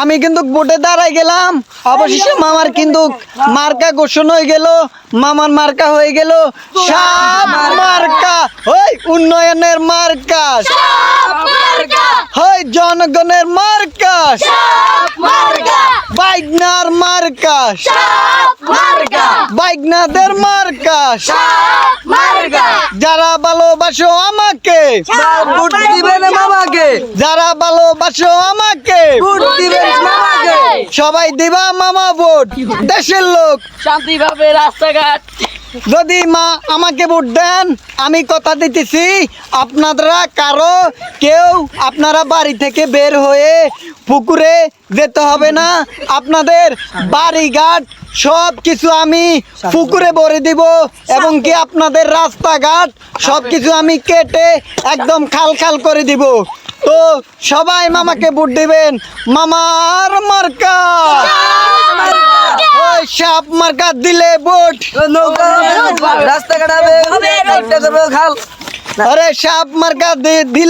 আমি কিন্তু ভোটে দাঁড়াই গেলাম, অবশেষে মামার কিন্তু মার্কা ঘোষণা হয়ে গেল। মামার মার্কা হয়ে গেল সাপ মার্কা। ওই উন্নয়নের মার্কা, হয় জনগণের মার্কা, বাইকনার মার্কা, বাইকনাদের মার্কা। যারা ভালোবাসো আমাকে ভোট দিবেন মামাকে, যারা ভালোবাসো আমাকে ভোট দিবেন মামাকে। সবাই দিবা মামা ভোট। দেশের লোক শান্তিভাবে রাস্তাঘাট যদি মা আমাকে ভোট দেন, আমি কথা দিতেছি আপনারা কারো কেউ আপনারা বাড়ি থেকে বের হয়ে পুকুরে যেতে হবে না। আপনাদের বাড়িঘাট সব কিছু আমি পুকুরে ভরে দিব, এবং কি আপনাদের রাস্তাঘাট সব কিছু আমি কেটে একদম খাল খাল করে দিব। তো সবাই মামাকে ভোট দিবেন। মামার মার্কা, ওই সাপ মার্কা দিলে ভোট। রাস্তাঘাট হবে, খাল। আরে সাপ মার্কা দিলে